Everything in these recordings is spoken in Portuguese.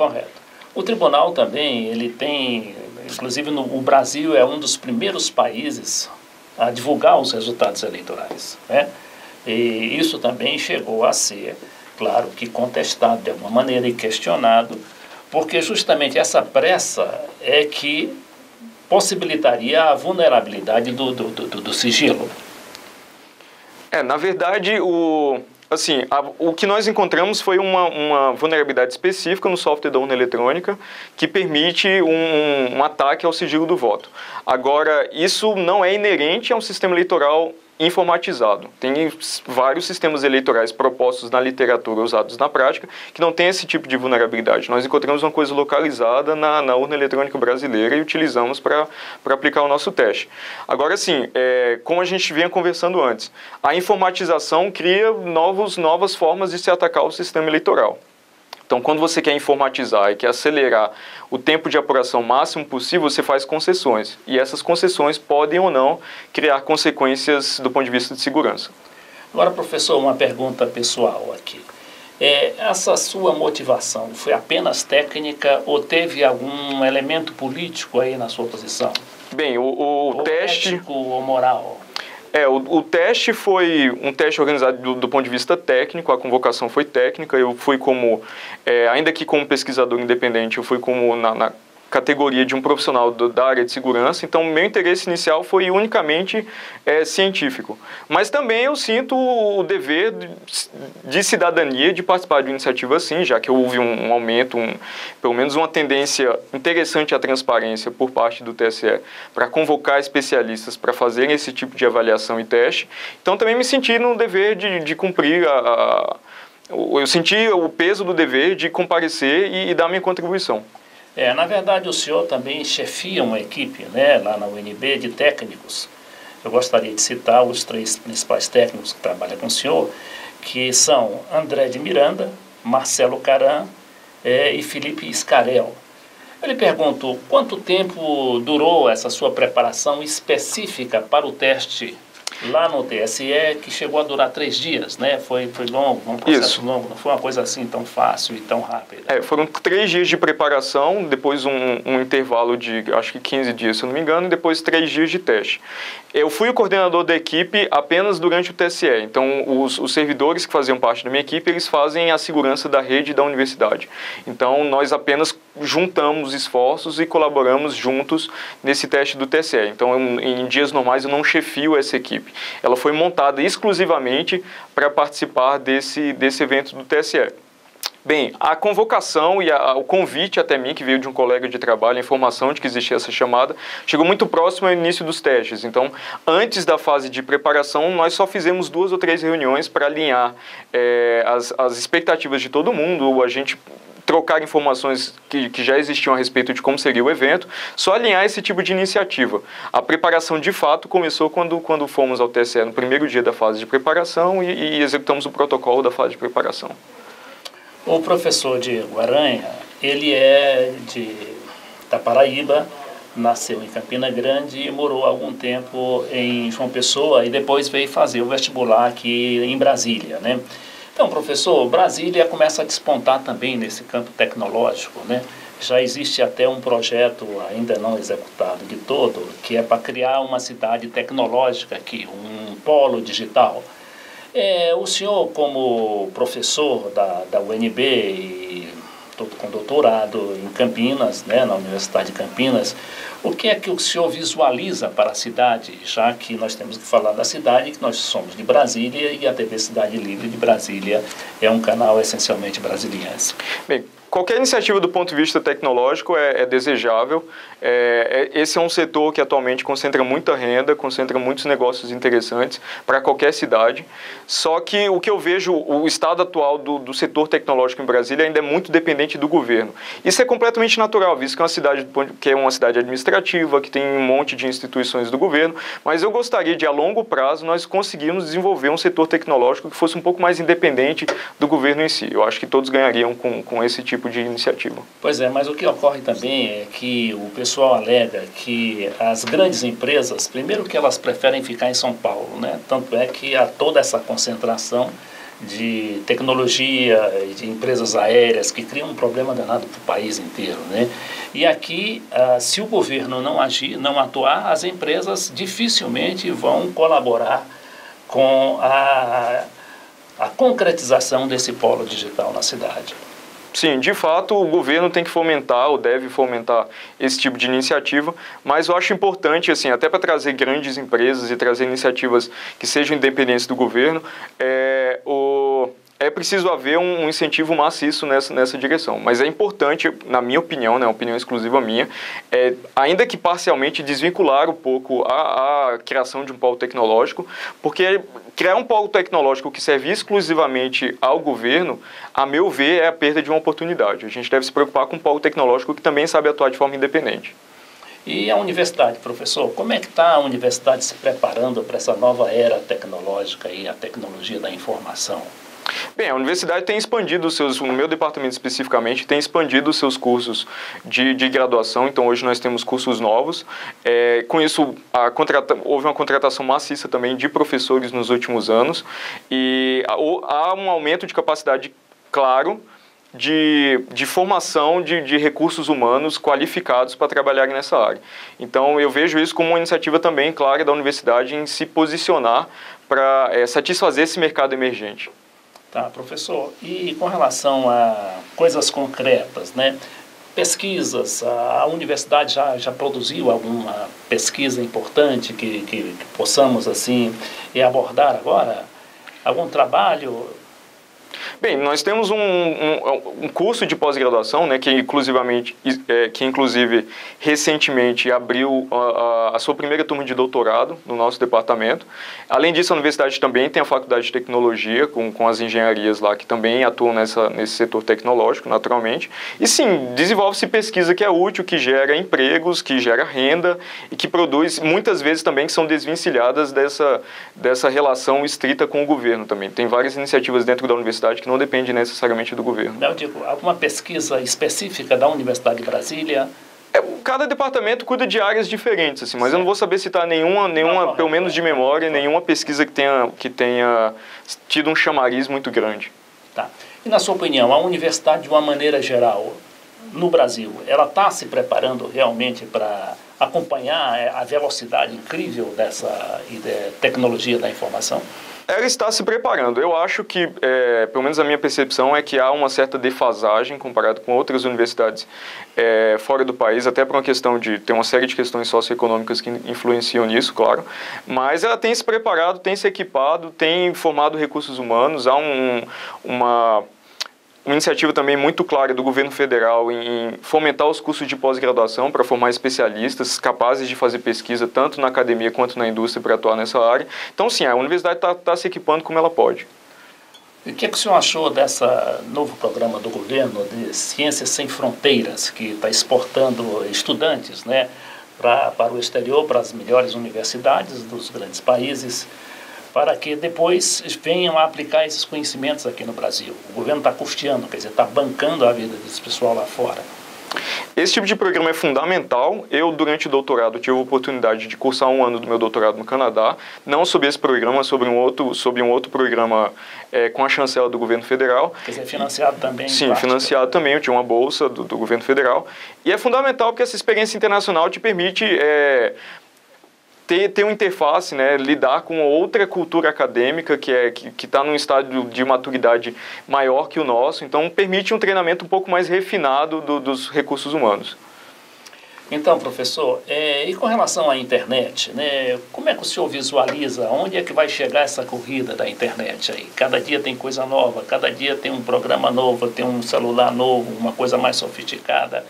Correto. O tribunal também, ele tem, inclusive o Brasil é um dos primeiros países a divulgar os resultados eleitorais, né? E isso também chegou a ser, claro, que contestado de alguma maneira e questionado, porque justamente essa pressa é que possibilitaria a vulnerabilidade do sigilo. Na verdade, o que nós encontramos foi uma vulnerabilidade específica no software da urna eletrônica que permite um ataque ao sigilo do voto. Agora, isso não é inerente a um sistema eleitoral informatizado. Tem vários sistemas eleitorais propostos na literatura, usados na prática, que não tem esse tipo de vulnerabilidade. Nós encontramos uma coisa localizada na urna eletrônica brasileira e utilizamos para aplicar o nosso teste. Agora sim, como a gente vinha conversando antes, a informatização cria novas formas de se atacar o sistema eleitoral. Então, quando você quer informatizar e quer acelerar o tempo de apuração máximo possível, você faz concessões. E essas concessões podem ou não criar consequências do ponto de vista de segurança. Agora, professor, uma pergunta pessoal aqui. Essa sua motivação foi apenas técnica ou teve algum elemento político aí na sua posição? Bem, o teste... ético ou moral? O teste foi um teste organizado do ponto de vista técnico, a convocação foi técnica, eu fui como, ainda que como pesquisador independente, eu fui como na categoria de um profissional da área de segurança, então meu interesse inicial foi unicamente científico. Mas também eu sinto o dever de cidadania de participar de uma iniciativa assim, já que houve um aumento, pelo menos uma tendência interessante à transparência por parte do TSE para convocar especialistas para fazerem esse tipo de avaliação e teste. Então também me senti no dever de cumprir eu senti o peso do dever de comparecer e dar minha contribuição. Na verdade, o senhor também chefia uma equipe, né, lá na UNB de técnicos. Eu gostaria de citar os 3 principais técnicos que trabalham com o senhor, que são André de Miranda, Marcelo Caran e Felipe Scarel. Eu lhe pergunto, quanto tempo durou essa sua preparação específica para o teste lá no TSE, que chegou a durar 3 dias, né? Foi longo, um processo longo, não foi uma coisa assim tão fácil e tão rápida. Foram 3 dias de preparação, depois um intervalo de, acho que 15 dias, se eu não me engano, e depois 3 dias de teste. Eu fui o coordenador da equipe apenas durante o TSE, então os servidores que faziam parte da minha equipe, eles fazem a segurança da rede da universidade. Então, nós apenas juntamos esforços e colaboramos juntos nesse teste do TSE. Então, em dias normais, eu não chefio essa equipe. Ela foi montada exclusivamente para participar desse evento do TSE. Bem, a convocação e o convite até mim, que veio de um colega de trabalho, a informação de que existia essa chamada, chegou muito próximo ao início dos testes. Então, antes da fase de preparação, nós só fizemos 2 ou 3 reuniões para alinhar as expectativas de todo mundo, a gente trocar informações que já existiam a respeito de como seria o evento, só alinhar esse tipo de iniciativa. A preparação, de fato, começou quando fomos ao TSE no primeiro dia da fase de preparação e executamos o protocolo da fase de preparação. O professor Diego Aranha, ele é da Paraíba, nasceu em Campina Grande e morou algum tempo em João Pessoa e depois veio fazer o vestibular aqui em Brasília, né? Então, professor, Brasília começa a despontar também nesse campo tecnológico, né? Já existe até um projeto ainda não executado de todo, que é para criar uma cidade tecnológica aqui, um polo digital. O senhor, como professor da UNB e com doutorado em Campinas, né, na Universidade de Campinas, o que é que o senhor visualiza para a cidade, já que nós temos que falar da cidade, que nós somos de Brasília e a TV Cidade Livre de Brasília é um canal essencialmente brasiliense? Bem, qualquer iniciativa do ponto de vista tecnológico é desejável. Esse é um setor que atualmente concentra muita renda, concentra muitos negócios interessantes para qualquer cidade. Só que o que eu vejo, o estado atual do setor tecnológico em Brasília ainda é muito dependente do governo. Isso é completamente natural, visto que é uma cidade administrativa, que tem um monte de instituições do governo, mas eu gostaria de, a longo prazo, nós conseguirmos desenvolver um setor tecnológico que fosse um pouco mais independente do governo em si. Eu acho que todos ganhariam com esse tipo de iniciativa. Pois é, mas o que ocorre também é que o pessoal alega que as grandes empresas, primeiro que elas preferem ficar em São Paulo, né? Tanto é que há toda essa concentração de tecnologia, de empresas aéreas que criam um problema danado para o país inteiro, né? E aqui, se o governo não agir, não atuar, as empresas dificilmente vão colaborar com a concretização desse polo digital na cidade. Sim, de fato, o governo tem que fomentar ou deve fomentar esse tipo de iniciativa, mas eu acho importante, assim, até para trazer grandes empresas e trazer iniciativas que sejam independentes do governo, é preciso haver um incentivo maciço nessa direção. Mas é importante, na minha opinião, né, opinião exclusiva minha, ainda que parcialmente desvincular um pouco a criação de um polo tecnológico, porque criar um polo tecnológico que serve exclusivamente ao governo, a meu ver, é a perda de uma oportunidade. A gente deve se preocupar com um polo tecnológico que também sabe atuar de forma independente. E a universidade, professor, como é que está a universidade se preparando para essa nova era tecnológica e a tecnologia da informação? Bem, a universidade tem expandido no meu departamento especificamente, tem expandido os seus cursos de graduação, então hoje nós temos cursos novos. Com isso, houve uma contratação maciça também de professores nos últimos anos e há um aumento de capacidade, claro, de formação de recursos humanos qualificados para trabalharem nessa área. Então, eu vejo isso como uma iniciativa também clara da universidade em se posicionar para satisfazer esse mercado emergente. Tá, professor. E com relação a coisas concretas, né? Pesquisas, a universidade já produziu alguma pesquisa importante que possamos, assim, abordar agora? Algum trabalho? Bem, nós temos um curso de pós-graduação, né, que inclusive recentemente abriu a sua primeira turma de doutorado no nosso departamento. Além disso, a universidade também tem a faculdade de tecnologia, com as engenharias lá que também atuam nesse setor tecnológico, naturalmente. E sim, desenvolve-se pesquisa que é útil, que gera empregos, que gera renda e que produz, muitas vezes também, que são desvencilhadas dessa relação estrita com o governo também. Tem várias iniciativas dentro da universidade que não depende necessariamente do governo. Eu digo, alguma pesquisa específica da Universidade de Brasília? Cada departamento cuida de áreas diferentes, assim, mas eu não vou saber citar nenhuma pelo menos de memória, nenhuma pesquisa que tenha tido um chamariz muito grande. Tá. E na sua opinião, a universidade, de uma maneira geral, no Brasil, ela está se preparando realmente para acompanhar a velocidade incrível dessa tecnologia da informação? Ela está se preparando. Eu acho que, pelo menos a minha percepção, é que há uma certa defasagem comparado com outras universidades fora do país, até por uma questão de ter uma série de questões socioeconômicas que influenciam nisso, claro. Mas ela tem se preparado, tem se equipado, tem formado recursos humanos, há uma iniciativa também muito clara do governo federal em fomentar os cursos de pós-graduação para formar especialistas capazes de fazer pesquisa tanto na academia quanto na indústria para atuar nessa área. Então, sim, a universidade está se equipando como ela pode. E o que o senhor achou desse novo programa do governo de Ciências Sem Fronteiras, que está exportando estudantes, né, para o exterior, para as melhores universidades dos grandes países, para que depois venham a aplicar esses conhecimentos aqui no Brasil? O governo está custeando, quer dizer, está bancando a vida desse pessoal lá fora. Esse tipo de programa é fundamental. Eu, durante o doutorado, tive a oportunidade de cursar um ano do meu doutorado no Canadá, não sobre esse programa, sobre um outro programa com a chancela do governo federal. Quer dizer, financiado também? Sim, financiado também. Eu tinha uma bolsa do governo federal. E é fundamental porque essa experiência internacional te permite ter uma interface, né, lidar com outra cultura acadêmica que está num estágio de maturidade maior que o nosso, então permite um treinamento um pouco mais refinado dos recursos humanos. Então, professor, e com relação à internet, né, como é que o senhor visualiza, onde é que vai chegar essa corrida da internet aí? Cada dia tem coisa nova, cada dia tem um programa novo, tem um celular novo, uma coisa mais sofisticada.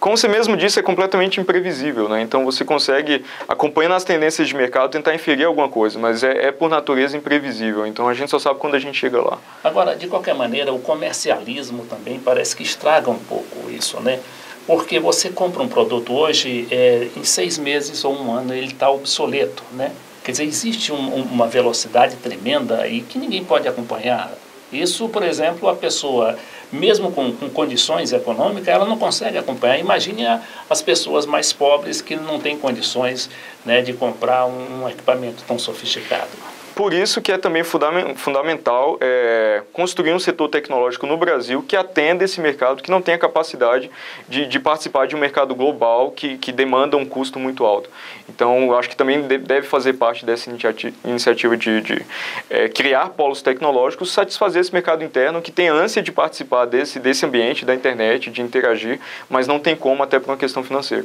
Como você mesmo disse, é completamente imprevisível, né? Então você consegue, acompanhando as tendências de mercado, tentar inferir alguma coisa, mas é por natureza imprevisível, então a gente só sabe quando a gente chega lá. Agora, de qualquer maneira, o comercialismo também parece que estraga um pouco isso, né? Porque você compra um produto hoje, em 6 meses ou 1 ano ele está obsoleto, né? Quer dizer, existe uma velocidade tremenda aí que ninguém pode acompanhar. Isso, por exemplo, a pessoa, mesmo com condições econômicas, ela não consegue acompanhar. Imagine as pessoas mais pobres que não têm condições, né, de comprar um equipamento tão sofisticado. Por isso que é também fundamental construir um setor tecnológico no Brasil que atenda esse mercado, que não tem a capacidade de participar de um mercado global que demanda um custo muito alto. Então, eu acho que também deve fazer parte dessa iniciativa de criar polos tecnológicos, satisfazer esse mercado interno que tem ânsia de participar desse ambiente da internet, de interagir, mas não tem como até por uma questão financeira.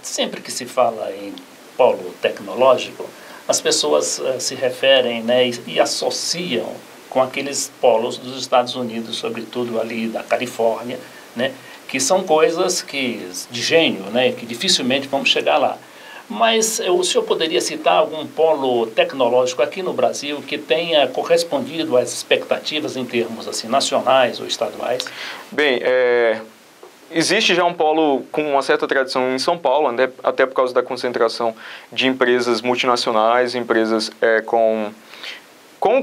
Sempre que se fala em polo tecnológico, as pessoas se referem, né, e associam com aqueles polos dos Estados Unidos, sobretudo ali da Califórnia, né, que são coisas de gênio, né, que dificilmente vamos chegar lá. Mas o senhor poderia citar algum polo tecnológico aqui no Brasil que tenha correspondido às expectativas em termos assim, nacionais ou estaduais? Bem, existe já um polo com uma certa tradição em São Paulo, né, até por causa da concentração de empresas multinacionais, empresas com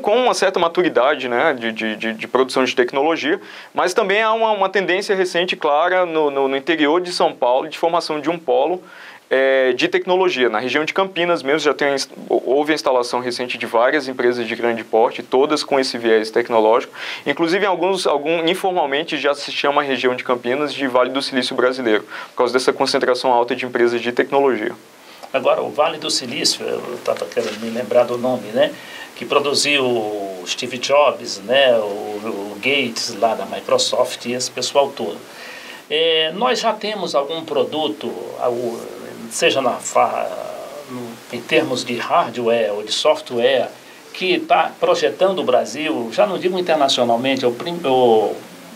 uma certa maturidade, né, de produção de tecnologia, mas também há uma tendência recente clara no interior de São Paulo de formação de um polo de tecnologia. Na região de Campinas mesmo houve a instalação recente de várias empresas de grande porte, todas com esse viés tecnológico. Inclusive, informalmente já se chama a região de Campinas de Vale do Silício Brasileiro, por causa dessa concentração alta de empresas de tecnologia. Agora, o Vale do Silício, eu estava querendo me lembrar do nome, né? Que produziu o Steve Jobs, né? O Gates lá da Microsoft e esse pessoal todo. Nós já temos algum produto, seja em termos de hardware ou de software, que está projetando o Brasil, já não digo internacionalmente, ou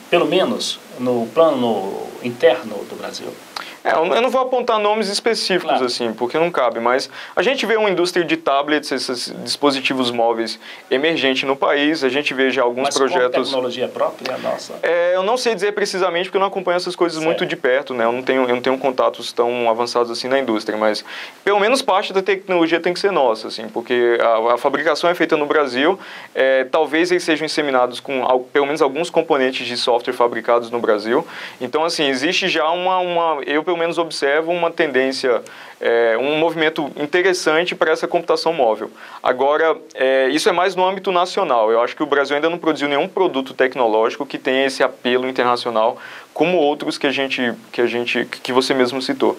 pelo menos no plano interno do Brasil? Eu não vou apontar nomes específicos, claro, assim, porque não cabe, mas a gente vê uma indústria de tablets, esses dispositivos móveis emergente no país, a gente vê já alguns projetos... Mas com tecnologia própria nossa? Eu não sei dizer precisamente, porque eu não acompanho essas coisas muito de perto, né? Eu não tenho contatos tão avançados assim na indústria, mas pelo menos parte da tecnologia tem que ser nossa, assim, porque a fabricação é feita no Brasil, talvez eles sejam inseminados com pelo menos alguns componentes de software fabricados no Brasil, então, assim, existe já eu pelo menos observo uma tendência, um movimento interessante para essa computação móvel. Agora, isso é mais no âmbito nacional. Eu acho que o Brasil ainda não produziu nenhum produto tecnológico que tenha esse apelo internacional, como outros que você mesmo citou.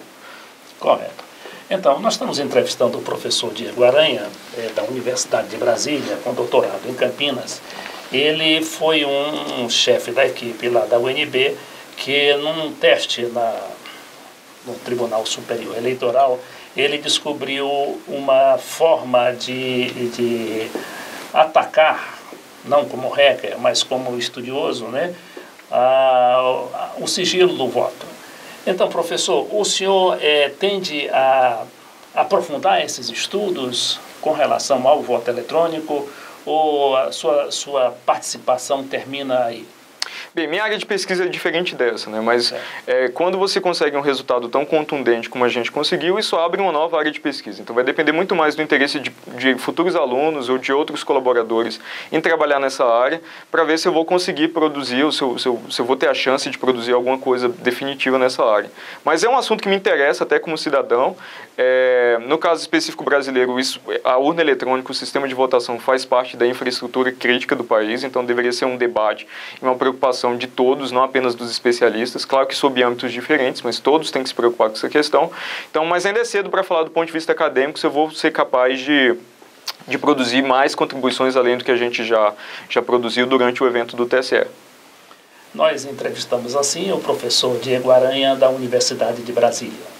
Correto. Então, nós estamos entrevistando o professor Diego Aranha, da Universidade de Brasília, com doutorado em Campinas. Ele foi um chefe da equipe lá da UNB, que num teste no Tribunal Superior Eleitoral, ele descobriu uma forma de atacar, não como hacker, mas como estudioso, né, o sigilo do voto. Então, professor, o senhor tende a aprofundar esses estudos com relação ao voto eletrônico ou a sua participação termina aí? Bem, minha área de pesquisa é diferente dessa, né? Mas quando você consegue um resultado tão contundente como a gente conseguiu, isso abre uma nova área de pesquisa. Então vai depender muito mais do interesse de futuros alunos ou de outros colaboradores em trabalhar nessa área para ver se eu vou conseguir produzir, ou se eu vou ter a chance de produzir alguma coisa definitiva nessa área. Mas é um assunto que me interessa até como cidadão. No caso específico brasileiro, a urna eletrônica, o sistema de votação faz parte da infraestrutura crítica do país, então deveria ser um debate e uma preocupação de todos, não apenas dos especialistas, claro que sob âmbitos diferentes, mas todos têm que se preocupar com essa questão. Então, mas ainda é cedo para falar do ponto de vista acadêmico se eu vou ser capaz de produzir mais contribuições além do que a gente já produziu durante o evento do TSE. Nós entrevistamos assim o professor Diego Aranha, da Universidade de Brasília.